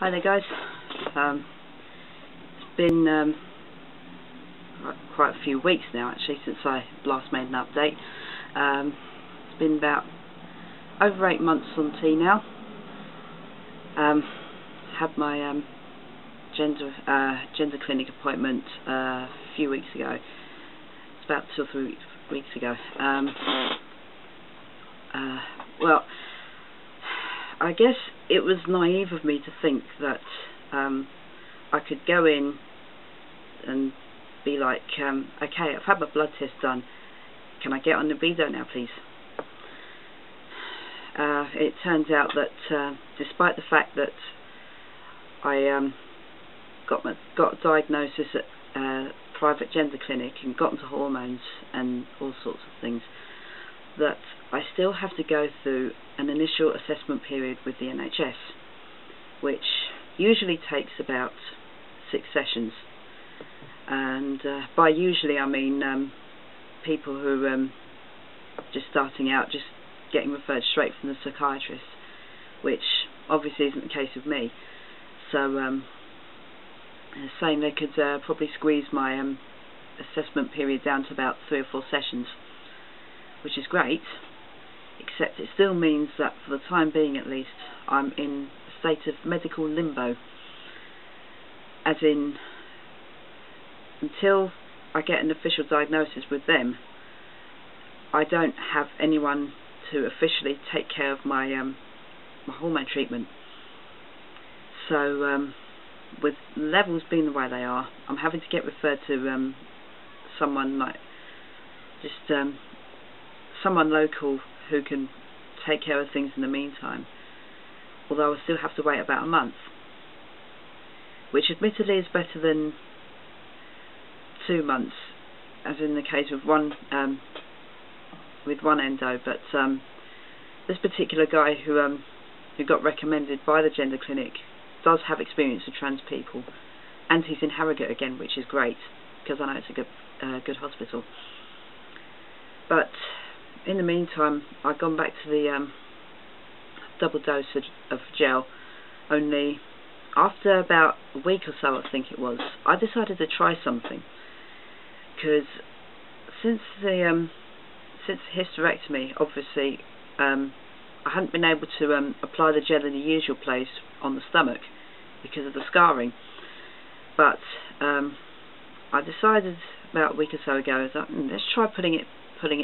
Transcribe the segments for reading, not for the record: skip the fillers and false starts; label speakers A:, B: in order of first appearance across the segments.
A: Hi there guys. It's been quite a few weeks now actually since I last made an update. It's been about over 8 months on T now. Had my gender clinic appointment a few weeks ago. It's about 2 or 3 weeks ago. Well, I guess it was naive of me to think that I could go in and be like, okay, I've had my blood test done, can I get on the limbo now please? It turns out that despite the fact that I got a diagnosis at a private gender clinic and got into hormones and all sorts of things, that I still have to go through an initial assessment period with the NHS, which usually takes about 6 sessions. And by usually I mean people who are just starting out, just getting referred straight from the psychiatrist, which obviously isn't the case with me. So saying they could probably squeeze my assessment period down to about 3 or 4 sessions, which is great, except it still means that for the time being at least I'm in a state of medical limbo, as in until I get an official diagnosis with them I don't have anyone to officially take care of my my hormone treatment. So with levels being the way they are, I'm having to get referred to someone like just someone local who can take care of things in the meantime, although I still have to wait about a month, which admittedly is better than 2 months, as in the case of one endo. But this particular guy who got recommended by the gender clinic does have experience with trans people, and he's in Harrogate again, which is great because I know it's a good hospital. But in the meantime, I've gone back to the double dose of gel. Only after about a week or so, I think it was, I decided to try something, because since the hysterectomy, obviously I hadn't been able to apply the gel in the usual place on the stomach because of the scarring. But I decided about a week or so ago that let's try putting it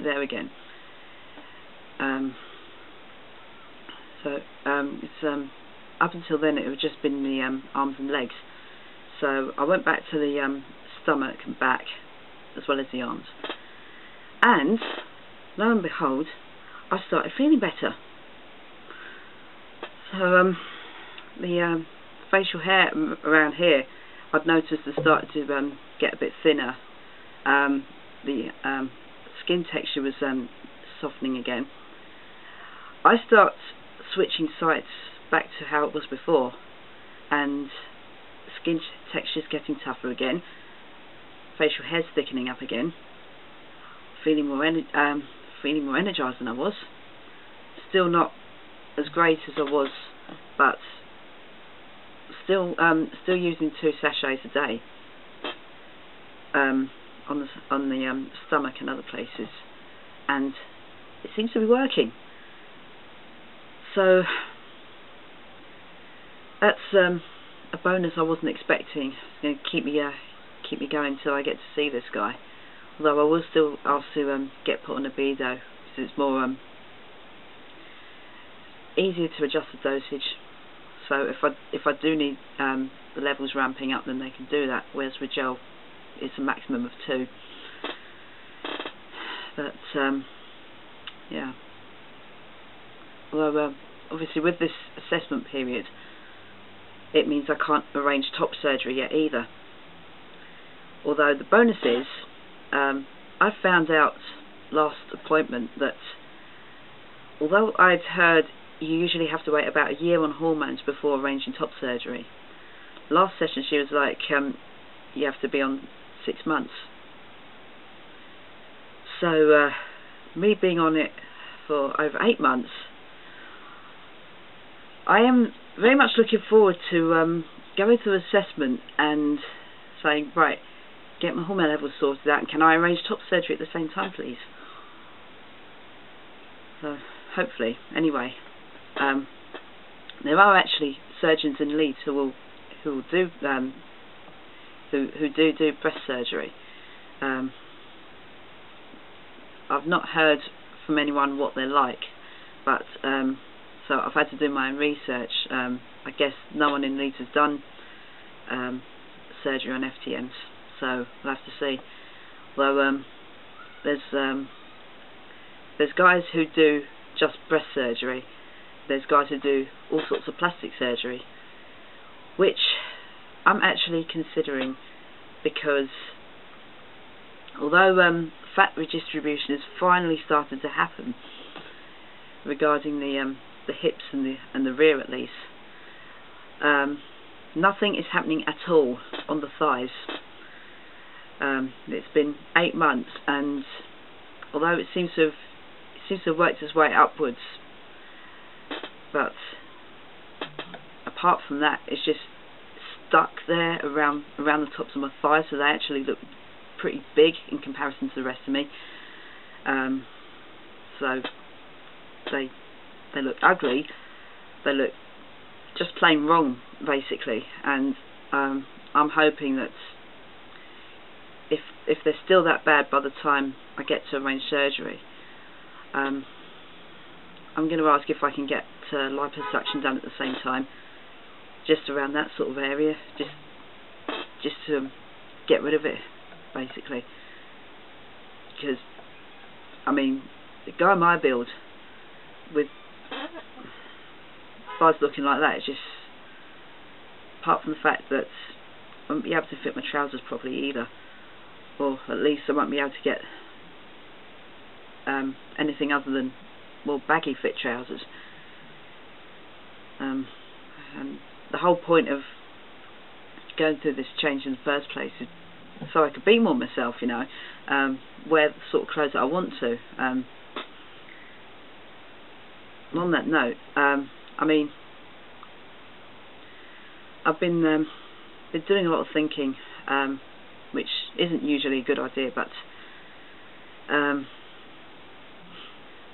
A: there again. It's up until then it had just been the arms and legs. So I went back to the stomach and back, as well as the arms, and lo and behold, I started feeling better. So the facial hair around here, I've noticed has started to get a bit thinner. The skin texture was softening again. I start switching sites back to how it was before, and skin texture's getting tougher again, facial hair's thickening up again, feeling more energized than I was. Still not as great as I was, but still using 2 sachets a day on the stomach and other places, and it seems to be working. So that's a bonus I wasn't expecting. It's going to keep me going until I get to see this guy. Although I will still ask to get put on a limbo, because it's more easier to adjust the dosage. So if I do need the levels ramping up, then they can do that. Whereas with gel, it's a maximum of 2. But yeah. Although obviously with this assessment period, it means I can't arrange top surgery yet either. Although the bonus is, I found out last appointment that although I'd heard you usually have to wait about a year on hormones before arranging top surgery, last session she was like, you have to be on 6 months. So me being on it for over 8 months, I am very much looking forward to going through assessment and saying, right, get my hormone levels sorted out, and can I arrange top surgery at the same time, please? So hopefully, anyway. There are actually surgeons in Leeds who do breast surgery. I've not heard from anyone what they're like, but so I've had to do my own research. I guess no one in Leeds has done surgery on FTMs, so we'll have to see. Although there's guys who do just breast surgery. There's guys who do all sorts of plastic surgery, which I'm actually considering, because although fat redistribution has finally started to happen regarding the hips and the rear at least, nothing is happening at all on the thighs. It's been 8 months, and although it seems to have worked its way upwards, but apart from that, it's just stuck there around the tops of my thighs, so they actually look pretty big in comparison to the rest of me. So they look ugly. They look just plain wrong, basically. And I'm hoping that if they're still that bad by the time I get to arrange surgery, I'm going to ask if I can get liposuction done at the same time, just around that sort of area, just to get rid of it, basically. Because, I mean, the guy my build, with thighs looking like that, it's just, apart from the fact that I won't be able to fit my trousers properly either, or at least I won't be able to get anything other than more baggy fit trousers. And the whole point of going through this change in the first place is so I could be more myself, you know, wear the sort of clothes that I want to. On that note, I mean, I've been doing a lot of thinking, which isn't usually a good idea, but I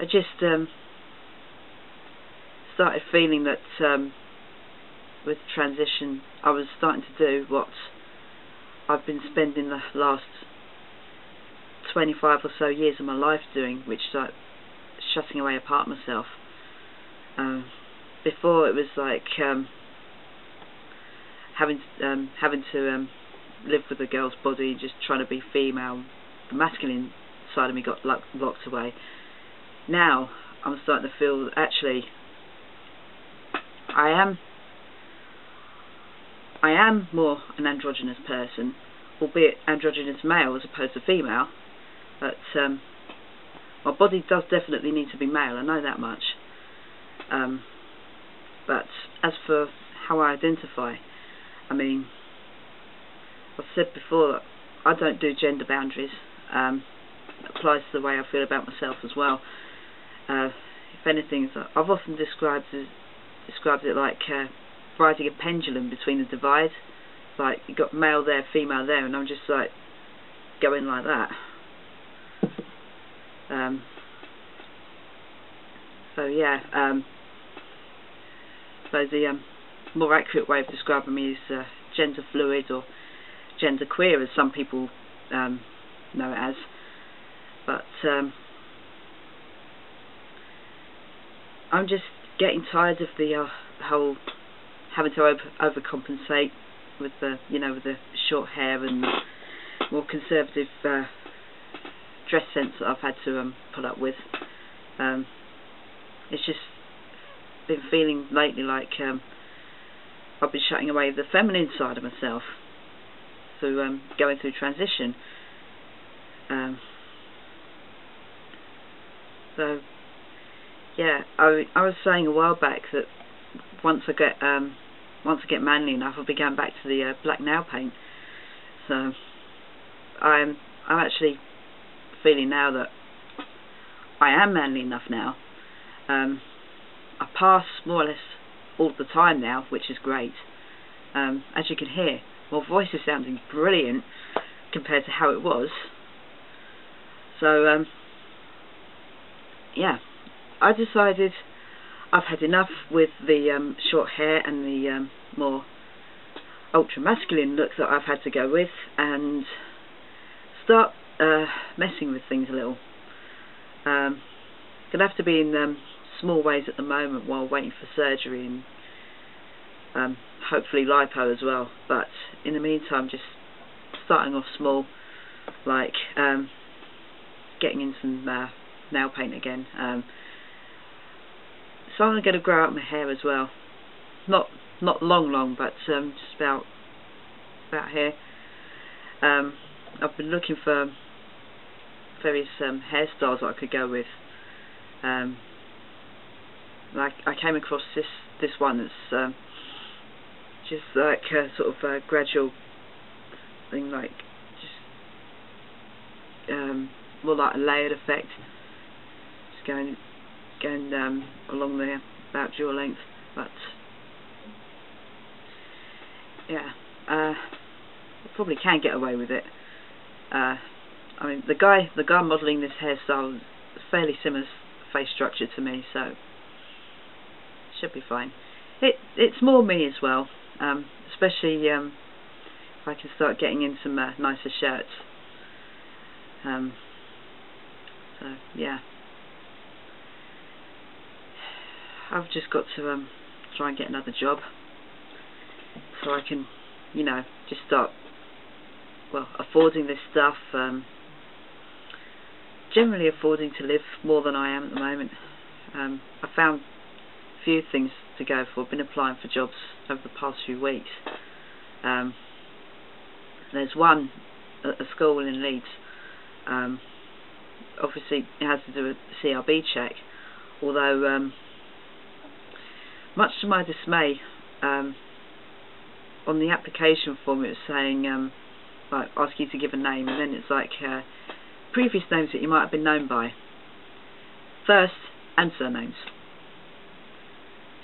A: just started feeling that with transition I was starting to do what I've been spending the last 25 or so years of my life doing, which is like shutting away a part of myself. Before it was like having to live with a girl's body, just trying to be female. The masculine side of me got locked away. Now I'm starting to feel that actually I am more an androgynous person, albeit androgynous male as opposed to female, but my body does definitely need to be male, I know that much. But as for how I identify, I mean, I've said before that I don't do gender boundaries. It applies to the way I feel about myself as well. If anything, I've often described it like riding a pendulum between the divides. Like, you've got male there, female there, and I'm just like going like that. So yeah, so the more accurate way of describing me is gender fluid, or gender queer as some people know it as. But I'm just getting tired of the whole having to overcompensate with the with the short hair and more conservative dress sense that I've had to put up with. It's just been feeling lately like I've been shutting away the feminine side of myself through going through transition. So yeah, I was saying a while back that once I get manly enough, I'll be going back to the black nail paint. So I'm actually feeling now that I am manly enough now. I pass more or less all the time now, which is great. As you can hear, my voice is sounding brilliant compared to how it was. So yeah, I decided I've had enough with the short hair and the more ultra masculine look that I've had to go with, and start messing with things a little. Gonna have to be in small ways at the moment while waiting for surgery, and hopefully lipo as well. But in the meantime, just starting off small, like getting in some nail paint again. So I'm going to grow out my hair as well. Not long, but just about here. I've been looking for various hairstyles that I could go with. Like I came across this one that's just like a sort of a gradual thing, like just more like a layered effect, just going along there about jaw length. But yeah, I probably can get away with it. I mean, the guy modelling this hairstyle is fairly similar face structure to me, so should be fine. It's more me as well, especially if I can start getting in some nicer shirts. So yeah, I've just got to try and get another job so I can, you know, just start, well, affording this stuff. Generally affording to live more than I am at the moment. I found a few things to go for. I've been applying for jobs over the past few weeks. There's one at a school in Leeds. Obviously it has to do with the CRB check, although much to my dismay, on the application form it was saying like, ask you to give a name, and then it's like previous names that you might have been known by, first and surnames.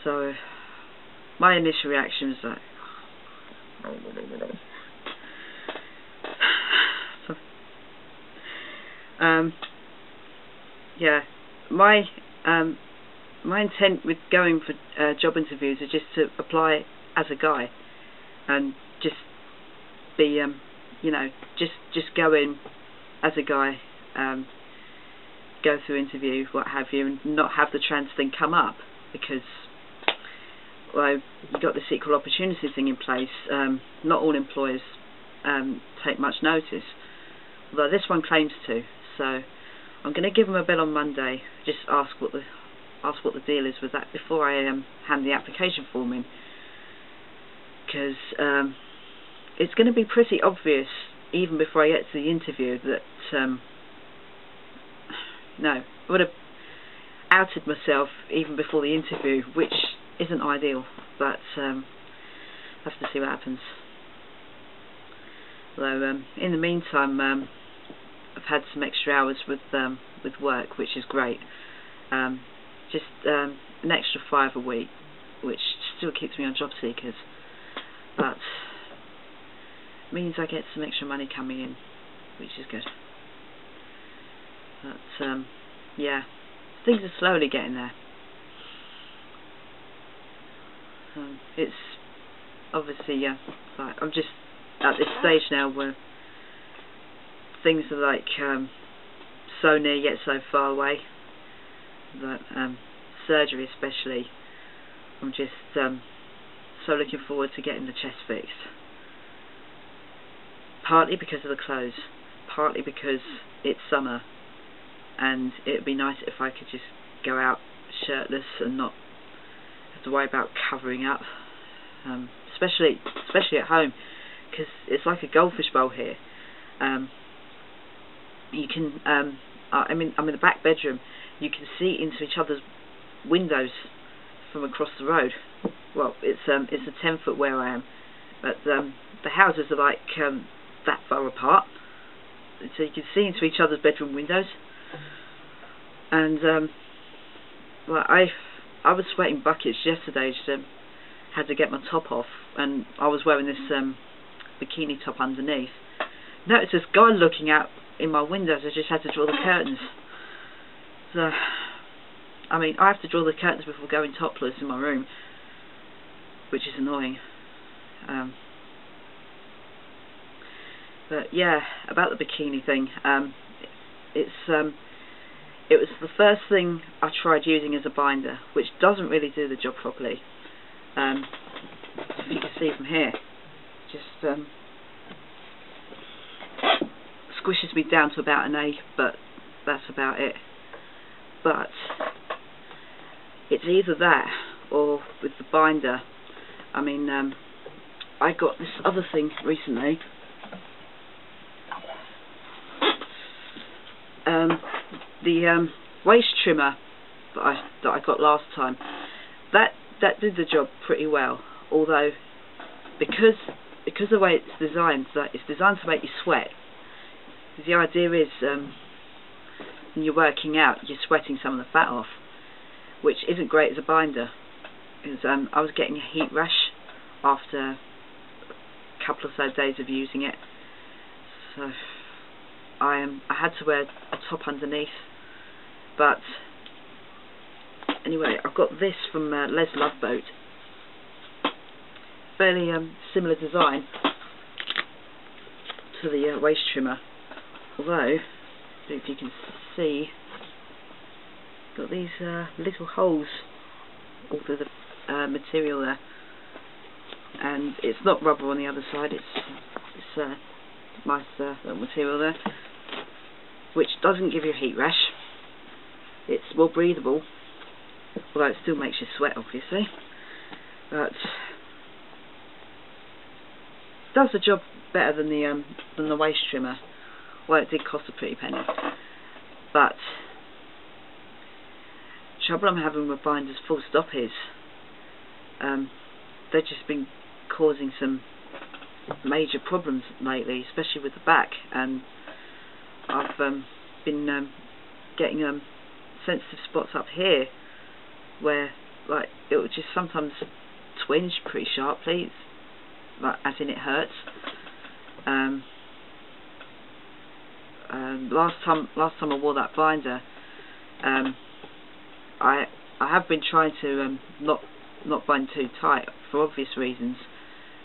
A: So my initial reaction was like, yeah, my intent with going for job interviews is just to apply as a guy and just be you know, just go in as a guy, go through interview, what have you, and not have the trans thing come up, because, well, you've got this equal opportunity thing in place. Not all employers take much notice, although this one claims to. So I'm going to give them a bell on Monday, just ask what the deal is with that before I hand the application form in, because it's going to be pretty obvious even before I get to the interview that no, I would have outed myself even before the interview, which isn't ideal, but have to see what happens. Although in the meantime, I've had some extra hours with work, which is great. Just an extra 5 a week, which still keeps me on job seekers, but means I get some extra money coming in, which is good. But yeah, things are slowly getting there. It's obviously, yeah, like I'm just at this stage now where things are like so near yet so far away. But surgery especially, I'm just so looking forward to getting the chest fixed. Partly because of the clothes, partly because it's summer and it would be nice if I could just go out shirtless and not have to worry about covering up, especially at home, because it's like a goldfish bowl here. You can I'm in the back bedroom. You can see into each other's windows from across the road. Well, it's a 10-foot where I am, but the houses are like that far apart, so you can see into each other's bedroom windows. And well, I was sweating buckets yesterday. Just had to get my top off, and I was wearing this bikini top underneath. Noticed this guy looking out in my windows. I just had to draw the curtains. So, I mean, I have to draw the curtains before going topless in my room, which is annoying. But yeah, about the bikini thing, it was the first thing I tried using as a binder, which doesn't really do the job properly. If you can see from here, just squishes me down to about an A, but that's about it. But it's either that or with the binder. I mean, I got this other thing recently. The waist trimmer that I got last time, that did the job pretty well. Although, because the way it's designed to make you sweat. The idea is, when you're working out, you're sweating some of the fat off, which isn't great as a binder. Because I was getting a heat rash after a couple of so days of using it, so I had to wear a top underneath. But anyway, I've got this from Les Loveboat. Fairly similar design to the waist trimmer, although, if you can see, got these little holes all through the material there, and it's not rubber on the other side. It's nice little material there, which doesn't give you a heat rash. It's more breathable, although it still makes you sweat, obviously. But does the job better than the waist trimmer. Well, it did cost a pretty penny. But the trouble I'm having with binders, full stop, is they've just been causing some major problems lately, especially with the back, and I've been getting sensitive spots up here where, like, it would just sometimes twinge pretty sharply, like, as in it hurts. Last time I wore that binder, I have been trying to not bind too tight for obvious reasons,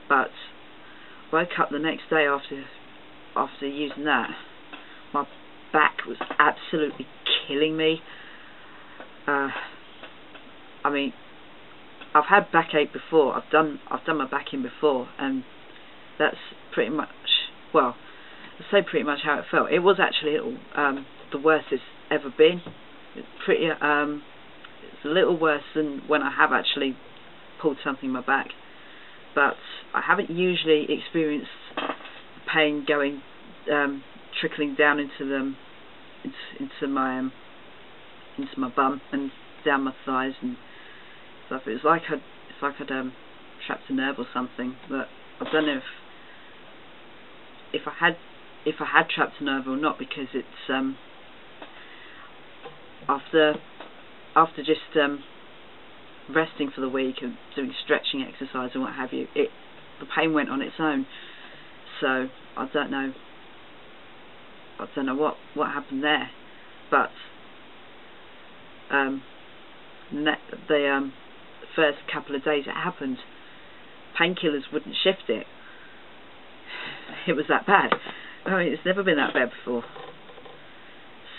A: but woke up the next day after using that, my back was absolutely killing me. I mean, I've had backache before. I've done my backing before, and that's pretty much, well, I'll say pretty much how it felt. It was actually the worst it's ever been. It's pretty, it's a little worse than when I have actually pulled something in my back. But I haven't usually experienced pain going, trickling down into my bum and down my thighs and stuff. It was like I'd trapped a nerve or something. But I don't know if I had trapped a nerve or not, because it's after just resting for the week and doing stretching exercise and what have you, the pain went on its own. So I don't know what happened there, but the first couple of days it happened, painkillers wouldn't shift it. It was that bad. I mean, it's never been that bad before.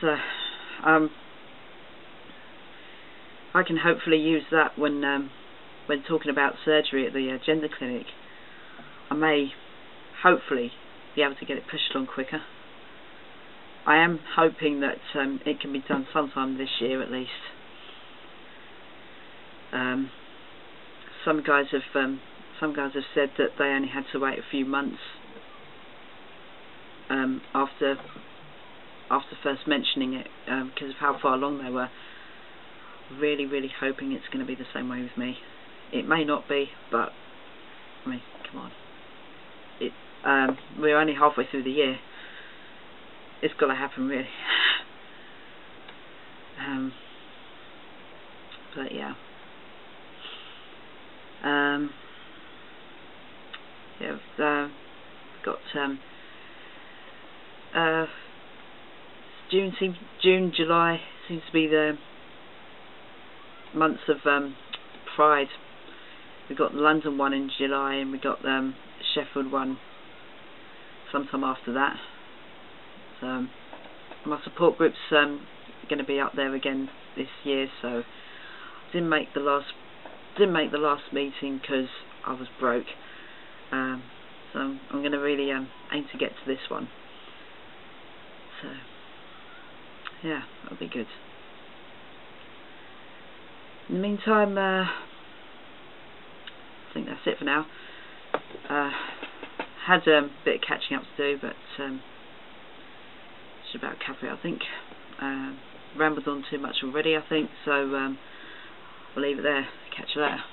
A: So I can hopefully use that when talking about surgery at the gender clinic. I may hopefully be able to get it pushed along quicker. I am hoping that it can be done sometime this year at least. Some guys have said that they only had to wait a few months after first mentioning it, because of how far along they were. Really, really hoping it's going to be the same way with me. It may not be, but I mean, come on. We're only halfway through the year. It's got to happen, really. But yeah. Yeah, got June, July seems to be the months of Pride. We got the London one in July, and we got the Sheffield one sometime after that. So my support group's going to be up there again this year. So didn't make the last meeting because I was broke. So I'm going to really aim to get to this one. So yeah, that'll be good. In the meantime, I think that's it for now. Had a bit of catching up to do, but should about cover it, I think. Rambled on too much already, I think, so I'll leave it there. Catch you later.